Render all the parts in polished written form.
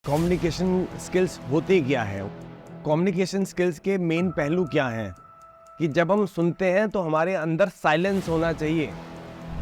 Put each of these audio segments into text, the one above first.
Communication skills होती क्या है? कम्युनिकेशन स्किल्स के मेन पहलू क्या हैं कि जब हम सुनते हैं तो हमारे अंदर साइलेंस होना चाहिए।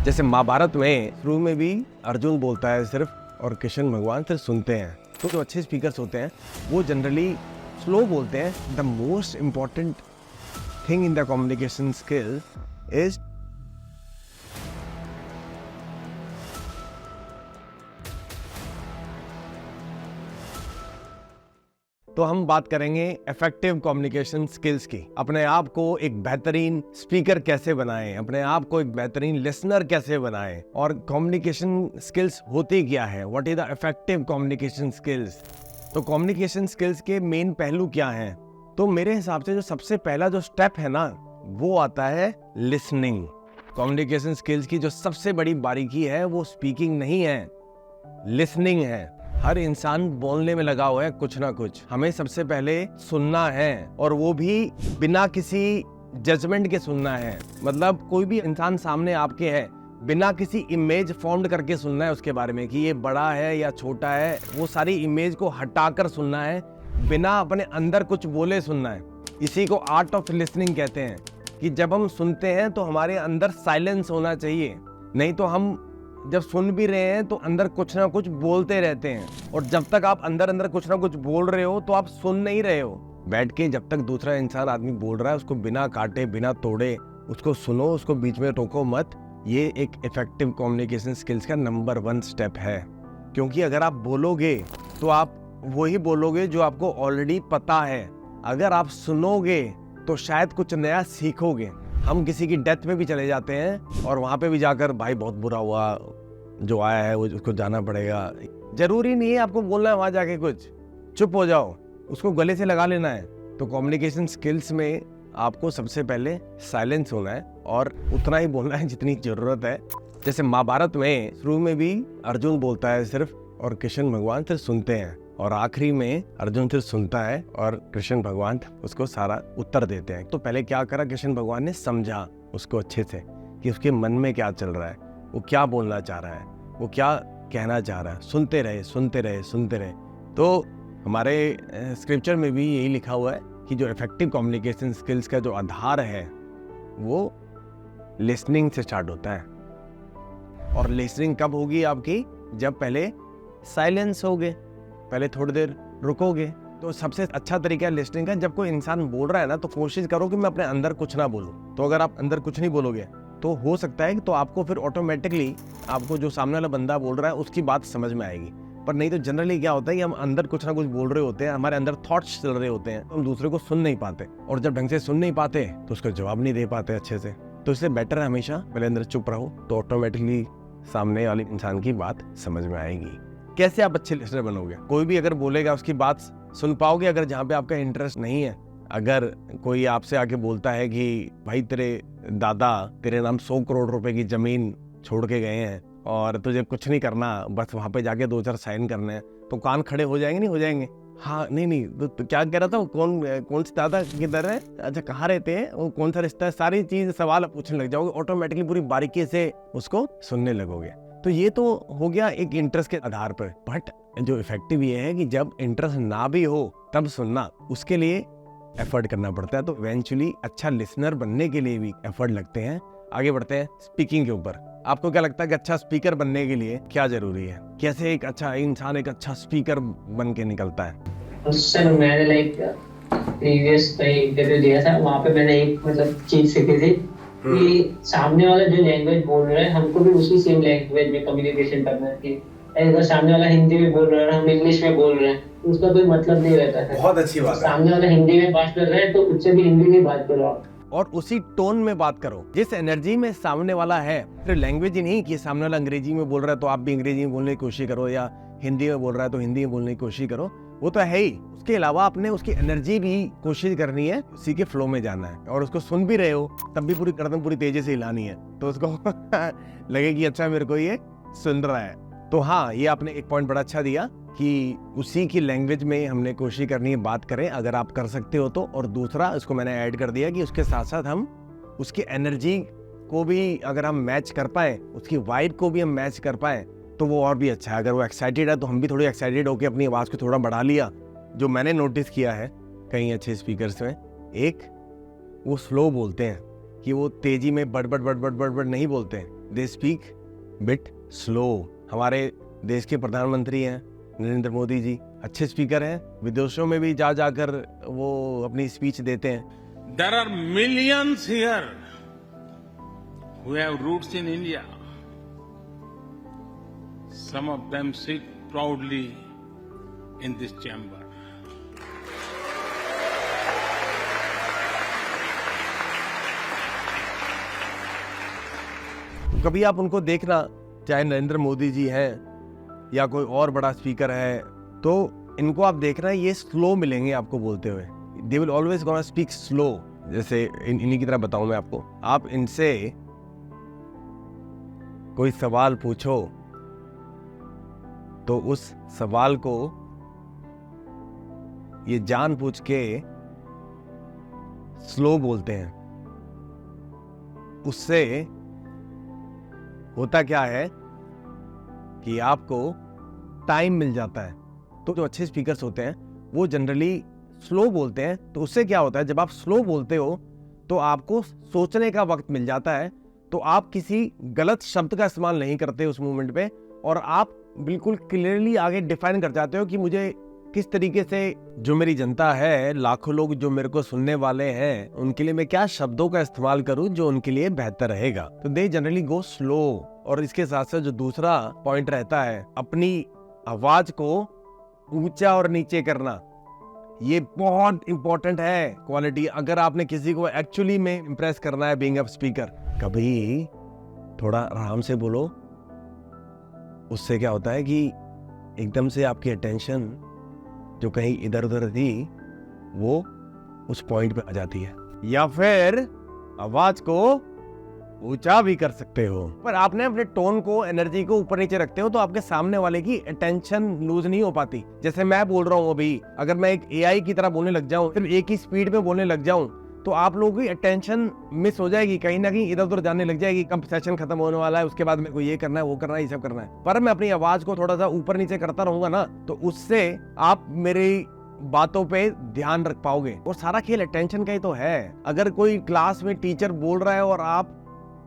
जैसे महाभारत में शुरू में भी अर्जुन बोलता है सिर्फ और कृष्ण भगवान सिर्फ सुनते हैं। तो जो अच्छे स्पीकर्स होते हैं वो जनरली स्लो बोलते हैं। The most important thing in the communication skill is तो हम बात करेंगे इफेक्टिव कम्युनिकेशन स्किल्स की। अपने आप को एक बेहतरीन स्पीकर कैसे बनाएं, अपने आप को एक बेहतरीन लिसनर कैसे बनाएं, और कम्युनिकेशन स्किल्स होती क्या है, what is the effective communication skills. तो कम्युनिकेशन स्किल्स के मेन पहलू क्या हैं? तो मेरे हिसाब से जो सबसे पहला जो स्टेप है ना, वो आता है लिसनिंग। कम्युनिकेशन स्किल्स की जो सबसे बड़ी बारीकी है वो स्पीकिंग नहीं है, लिसनिंग है। हर इंसान बोलने में लगा हुआ है कुछ ना कुछ। हमें सबसे पहले सुनना है, और वो भी बिना किसी जजमेंट के सुनना है। मतलब कोई भी इंसान सामने आपके है, बिना किसी इमेज फॉर्म्ड करके सुनना है उसके बारे में कि ये बड़ा है या छोटा है। वो सारी इमेज को हटाकर सुनना है, बिना अपने अंदर कुछ बोले सुनना है। इसी को आर्ट ऑफ लिसनिंग कहते हैं कि जब हम सुनते हैं तो हमारे अंदर साइलेंस होना चाहिए। नहीं तो हम जब सुन भी रहे हैं तो अंदर कुछ ना कुछ बोलते रहते हैं, और जब तक आप अंदर अंदर कुछ ना कुछ बोल रहे हो तो आप सुन नहीं रहे हो। बैठ के जब तक दूसरा इंसान आदमी बोल रहा है उसको बिना काटे बिना तोड़े उसको सुनो, उसको बीच में टोको मत। ये एक इफेक्टिव कम्युनिकेशन स्किल्स का नंबर 1 स्टेप है। क्योंकि अगर आप बोलोगे तो आप वही बोलोगे जो आपको ऑलरेडी पता है। अगर आप सुनोगे तो शायद कुछ नया सीखोगे। हम किसी की डेथ में भी चले जाते हैं और वहाँ पे भी जाकर भाई बहुत बुरा हुआ, जो आया है वो उसको जाना पड़ेगा। जरूरी नहीं है आपको बोलना है वहाँ जाके कुछ, चुप हो जाओ, उसको गले से लगा लेना है। तो कम्युनिकेशन स्किल्स में आपको सबसे पहले साइलेंस होना है और उतना ही बोलना है जितनी जरूरत है। जैसे महाभारत में शुरू में भी अर्जुन बोलता है सिर्फ और कृष्ण भगवान सिर्फ सुनते हैं, और आखिरी में अर्जुन सिर्फ सुनता है और कृष्ण भगवान उसको सारा उत्तर देते हैं। तो पहले क्या करा, कृष्ण भगवान ने समझा उसको अच्छे से कि उसके मन में क्या चल रहा है, वो क्या बोलना चाह रहा है, वो क्या कहना चाह रहा है। सुनते रहे सुनते रहे सुनते रहे। तो हमारे स्क्रिप्चर में भी यही लिखा हुआ है कि जो इफेक्टिव कम्युनिकेशन स्किल्स का जो आधार है वो लिसनिंग से स्टार्ट होता है। और लिसनिंग कब होगी आपकी? जब पहले साइलेंस होगे, पहले थोड़ी देर रुकोगे। तो सबसे अच्छा तरीका है लिसनिंग का, जब कोई इंसान बोल रहा है ना तो कोशिश करो कि मैं अपने अंदर कुछ ना बोलूं। तो अगर आप अंदर कुछ नहीं बोलोगे तो हो सकता है कि तो आपको फिर ऑटोमेटिकली आपको जो सामने वाला बंदा बोल रहा है उसकी बात समझ में आएगी। पर नहीं तो जनरली क्या होता है कि हम अंदर कुछ ना कुछ बोल रहे होते हैं, हमारे अंदर थॉट्स चल रहे होते हैं, तो हम दूसरे को सुन नहीं पाते, और जब ढंग से सुन नहीं पाते तो उसका जवाब नहीं दे पाते अच्छे से। तो इसलिए बेटर है हमेशा पहले अंदर चुप रहो, तो ऑटोमेटिकली सामने वाले इंसान की बात समझ में आएगी। कैसे आप अच्छे लिसनर बनोगे? कोई भी अगर बोलेगा उसकी बात सुन पाओगे अगर जहाँ पे आपका इंटरेस्ट नहीं है। अगर कोई आपसे आके बोलता है कि भाई तेरे दादा तेरे नाम 100 करोड़ रुपए की जमीन छोड़ के गए हैं और तुझे कुछ नहीं करना, बस वहां पे जाके 2-4 साइन करने हैं, तो कान खड़े हो जाएंगे? नहीं हो जाएंगे? हाँ नहीं तो क्या कह रहा था, कौन से दादा किधर है, अच्छा कहाँ रहते हैं, वो कौन सा रिश्ता है, सारी चीज सवाल पूछने लग जाओगे, ऑटोमेटिकली पूरी बारीकी से उसको सुनने लगोगे। तो ये तो हो गया एक इंटरेस्ट के आधार पर। बट जो इफेक्टिव ये है कि जब इंटरेस्ट ना भी हो तब सुनना, उसके लिए एफर्ट करना पड़ता है। तो इवेंचुअली अच्छा लिसनर बनने के लिए भी एफर्ट लगते हैं। आगे बढ़ते हैं स्पीकिंग के ऊपर। आपको क्या लगता है कि अच्छा स्पीकर बनने के लिए क्या जरूरी है? कैसे एक अच्छा इंसान एक अच्छा स्पीकर बन के निकलता है? उससे मैंने प्रीवियस कहीं इंटरव्यू दिया था, वहाँ पे मैंने एक चीज सीखी थी कि सामने वाला जो लैंग्वेज बोल रहा है हमको भी उसी सेम लैंग्वेज में कम्युनिकेशन करना है। कि अगर सामने वाला हिंदी में बोल रहा है हम इंग्लिश में बोल रहे हैं तो उसका कोई मतलब नहीं रहता है। बहुत अच्छी बात है। सामने वाला हिंदी में बात कर रहा है तो उससे भी हिंदी में बात करो आप, और उसी टोन में बात करो जिस एनर्जी में सामने वाला है। फिर लैंग्वेज ही नहीं कि सामने वाला अंग्रेजी में बोल रहा है तो आप भी अंग्रेजी में बोलने की कोशिश करो, या हिंदी में बोल रहा है तो हिंदी में बोलने की कोशिश करो, वो तो है ही। उसके अलावा आपने उसकी एनर्जी भी कोशिश करनी है, उसी के फ्लो में जाना है। और उसको सुन भी रहे हो तब भी पूरी गर्दन पूरी तेजी से हिलानी है, तो उसको लगे कि अच्छा मेरे को ये सुन रहा है। तो हाँ, ये आपने एक पॉइंट बड़ा अच्छा दिया कि उसी की लैंग्वेज में हमने कोशिश करनी है बात करें, अगर आप कर सकते हो तो। और दूसरा इसको मैंने ऐड कर दिया कि उसके साथ साथ हम उसकी एनर्जी को भी अगर हम मैच कर पाए, उसकी वाइब को भी हम मैच कर पाए, तो वो और भी अच्छा है। अगर वो एक्साइटेड है तो हम भी थोड़ी एक्साइटेड होकर अपनी आवाज़ को थोड़ा बढ़ा लिया। जो मैंने नोटिस किया है कई अच्छे स्पीकर्स में, एक वो स्लो बोलते हैं, कि वो तेजी में बड़ नहीं बोलते हैं, दे स्पीक बिट स्लो। हमारे देश के प्रधानमंत्री हैं नरेंद्र मोदी जी, अच्छे स्पीकर हैं, विदेशों में भी जा जाकर वो अपनी स्पीच देते हैं। There are millions here who have roots in India. Some of them sit proudly in this chamber. कभी आप उनको देखना, चाहे नरेंद्र मोदी जी हैं या कोई और बड़ा स्पीकर है, तो इनको आप देखना ये स्लो मिलेंगे आपको बोलते हुए। They will always gonna speak slow. जैसे इन्हीं की तरह बताऊं मैं आपको, आप इनसे कोई सवाल पूछो तो उस सवाल को ये जानबूझ के स्लो बोलते हैं। उससे होता क्या है कि आपको टाइम मिल जाता है। तो जो अच्छे स्पीकर्स होते हैं वो जनरली स्लो बोलते हैं। तो उससे क्या होता है, जब आप स्लो बोलते हो तो आपको सोचने का वक्त मिल जाता है, तो आप किसी गलत शब्द का इस्तेमाल नहीं करते उस मोमेंट पे, और आप बिल्कुल क्लियरली आगे डिफाइन कर जाते हो कि मुझे किस तरीके से, जो मेरी जनता है, लाखों लोग जो मेरे को सुनने वाले हैं, उनके लिए मैं क्या शब्दों का इस्तेमाल करूं जो उनके लिए बेहतर रहेगा। तो दे जनरली गो स्लो। और इसके साथ साथ जो दूसरा पॉइंट रहता है, अपनी आवाज को ऊंचा और नीचे करना, ये बहुत इंपॉर्टेंट है क्वालिटी। अगर आपने किसी को एक्चुअली में इंप्रेस करना है बीइंग अ स्पीकर, कभी थोड़ा आराम से बोलो। उससे क्या होता है कि एकदम से आपकी अटेंशन जो कहीं इधर उधर थी वो उस पॉइंट पे आ जाती है। या फिर आवाज को ऊंचा भी कर सकते हो, पर आपने अपने टोन को, एनर्जी को ऊपर नीचे रखते हो तो आपके सामने वाले की अटेंशन लूज नहीं हो पाती। जैसे मैं बोल रहा हूँ अभी, अगर मैं एक एआई की तरह बोलने लग जाऊं, सिर्फ एक ही स्पीड में बोलने लग जाऊं, तो आप लोगों की अटेंशन मिस हो जाएगी, कहीं ना कहीं इधर उधर जाने लग जाएगी। कब सेशन खत्म होने वाला है, उसके बाद मेरे को ये करना है, वो करना है, ये सब करना है। पर मैं अपनी आवाज को थोड़ा सा ऊपर नीचे करता रहूंगा ना, तो उससे आप मेरी बातों पे ध्यान रख पाओगे। और सारा खेल अटेंशन का ही तो है। अगर कोई क्लास में टीचर बोल रहा है और आप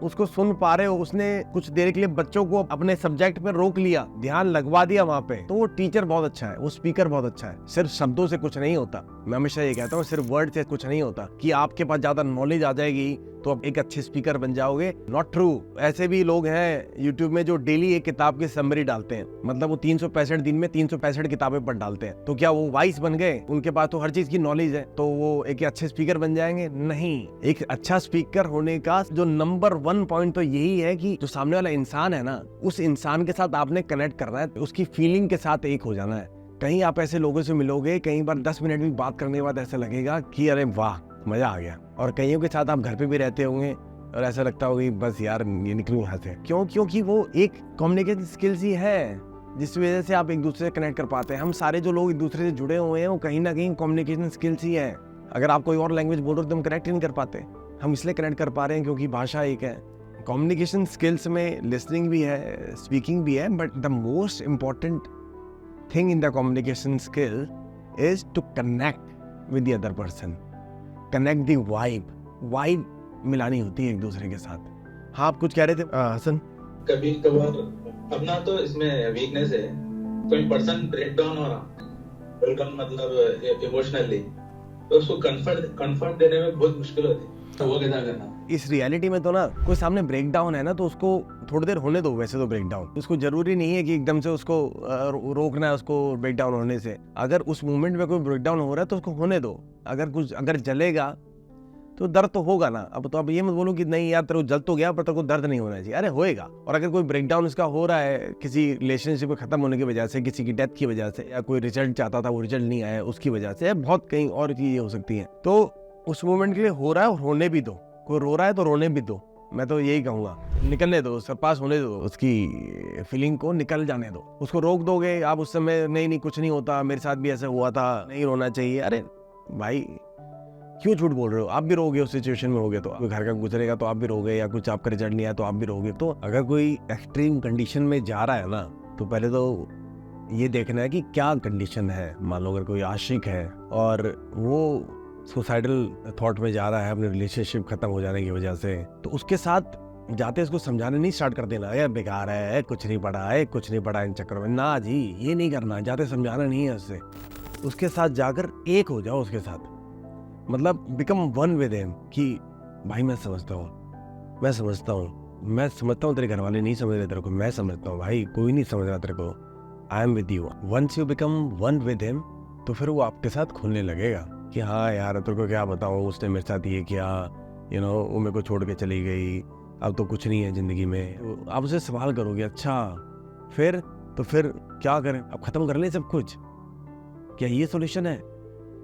उसको सुन पा रहे हो, उसने कुछ देर के लिए बच्चों को अपने सब्जेक्ट पे रोक लिया, ध्यान लगवा दिया वहां पे, तो वो टीचर बहुत अच्छा है, वो स्पीकर बहुत अच्छा है। सिर्फ शब्दों से कुछ नहीं होता। मैं हमेशा ये कहता हूँ, सिर्फ वर्ड से कुछ नहीं होता कि आपके पास ज्यादा नॉलेज आ जाएगी तो आप एक अच्छे स्पीकर बन जाओगे। Not true. ऐसे भी लोग हैं यूट्यूब में जो डेली एक किताब की समरी डालते हैं, मतलब वो 365 दिन में 365 किताबें पढ़ डालते हैं। तो क्या वो वाइस बन गए? उनके पास तो हर चीज की नॉलेज है, तो वो एक अच्छे स्पीकर बन जाएंगे? नहीं। एक अच्छा स्पीकर होने का जो नंबर 1 पॉइंट तो यही है कि जो सामने वाला इंसान है ना, उस इंसान के साथ आपने कनेक्ट करना है, उसकी फीलिंग के साथ एक हो जाना है। कहीं आप ऐसे लोगों से मिलोगे, कई बार 10 मिनट भी बात करने के बाद ऐसा लगेगा कि अरे वाह, मजा आ गया। और कईयों के साथ आप घर पे भी रहते होंगे और ऐसा लगता होगा कि बस यार ये निकलूं यहाँ से। क्यों? क्योंकि वो एक कम्युनिकेशन स्किल्स ही है जिस वजह से आप एक दूसरे से कनेक्ट कर पाते हैं। हम सारे जो लोग एक दूसरे से जुड़े हुए हैं वो कहीं ना कहीं कम्युनिकेशन स्किल्स ही है। अगर आप कोई और लैंग्वेज बोल रहे हो तो हम कनेक्ट ही नहीं कर पाते। हम इसलिए कनेक्ट कर पा रहे हैं क्योंकि भाषा एक है। कम्युनिकेशन स्किल्स में लिसनिंग भी है, स्पीकिंग भी है, but the most important thing in the communication skill is to connect with the other person, connect the vibe मिलानी होती है एक दूसरे के साथ। हाँ, आप कुछ कह रहे थे हसन? कभी कभार अपना तो इसमें वीकनेस है, कोई पर्सन ब्रेक डाउन हो रहा, वेलकम मतलब इमोशनली, तो उसको कंफर्ट देने में बहुत मुश्किल होती है। तो वो कैसा करना? इस रियलिटी में तो ना, कोई सामने ब्रेक डाउन है ना, तो उसको थोड़ी देर होने दो। वैसे तो ब्रेक डाउन उसको जरूरी नहीं है कि एकदम से उसको रोकना है उसको ब्रेक डाउन होने से। अगर उस मोमेंट में कोई ब्रेक डाउन हो रहा है तो उसको होने दो। अगर जलेगा तो दर्द तो होगा ना। अब तो आप ये मत बोलो कि नहीं यार तेरे को जल तो गया पर तेरे को दर्द नहीं होना चाहिए। अरे होएगा। और अगर कोई ब्रेक डाउन इसका हो रहा है किसी रिलेशनशिप खत्म होने की वजह से, किसी की डेथ की वजह से, या कोई रिजल्ट चाहता था वो रिजल्ट नहीं आया उसकी वजह से, बहुत कहीं और चीजें हो सकती हैं, तो उस मोमेंट के लिए हो रहा है और होने भी दो। कोई रो रहा है तो रोने भी दो। मैं तो यही कहूंगा, निकलने दो, उसके पास होने दो, उसकी फीलिंग को निकल जाने दो। उसको रोक दोगे आप उस समय, नहीं कुछ नहीं होता, मेरे साथ भी ऐसा हुआ था, नहीं रोना चाहिए। अरे भाई क्यों झूठ बोल रहे हो? आप भी रोगे उस सिचुएशन में होगे तो। कोई घर का गुजरेगा तो आप भी रोगे, या कुछ आपका रिजल्ट नहीं आया तो आप भी रोगे। तो अगर कोई एक्सट्रीम कंडीशन में जा रहा है ना, तो पहले तो ये देखना है कि क्या कंडीशन है। मान लो अगर कोई आशिक है और वो सुसाइडल थॉट में जा रहा है अपने रिलेशनशिप खत्म हो जाने की वजह से, तो उसके साथ जाते इसको समझाने नहीं स्टार्ट कर देना, ये बेकार है, कुछ नहीं पढ़ा है, कुछ नहीं पढ़ा इन चक्कर में, ना जी ये नहीं करना, जाते समझाना नहीं है उससे। उसके साथ जाकर एक हो जाओ उसके साथ, मतलब बिकम वन विद हिम कि भाई मैं समझता हूँ, मैं समझता हूँ तेरे घर वाले नहीं समझ रहे तेरे को, मैं समझता हूँ भाई, कोई नहीं समझ रहा तेरे को, I am with you. Once you become one with him तो फिर वो आपके साथ खुलने लगेगा कि हाँ यार तेरे को क्या बताऊँ, उसने मेरे साथ ये किया, वो मेरे को छोड़ के चली गई, अब तो कुछ नहीं है जिंदगी में। आप उसे सवाल करोगे, अच्छा फिर क्या करें, अब खत्म कर लें सब कुछ, क्या ये सॉल्यूशन है?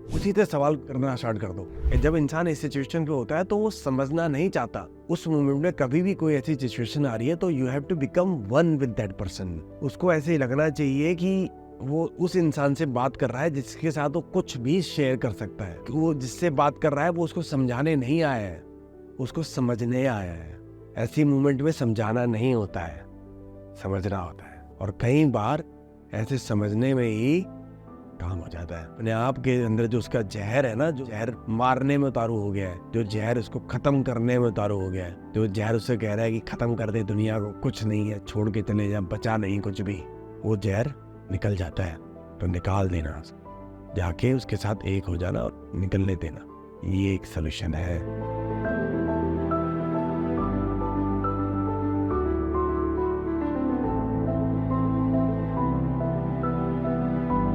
उसी तरह सवाल करना स्टार्ट कर दो। जब इंसान इस सिचुएशन पे होता है तो वो समझना नहीं चाहता, उस मोमेंट में कभी भी कोई ऐसी सिचुएशन आ रही है तो you have to become one with that person. उसको ऐसे ही लगना चाहिए कि वो उस इंसान से बात कर रहा है जिसके साथ वो कुछ भी शेयर कर सकता है। वो जिससे बात कर रहा है वो उसको समझाने नहीं आया है, उसको समझने आया है। ऐसी मोमेंट में समझाना नहीं होता है, समझना होता है। और कई बार ऐसे समझने में ही काम हो जाता है। अपने आप के अंदर जो उसका जहर है ना, जो जहर मारने में उतारू हो गया है, जो जहर उसको खत्म करने में उतारू हो गया है, जो जहर उससे कह रहा है कि खत्म कर दे दुनिया को, कुछ नहीं है, छोड़ के चले जा, बचा नहीं कुछ भी, वो जहर निकल जाता है तो निकाल देना, जाके उसके साथ एक हो जाना और निकलने देना, ये एक सलूशन है।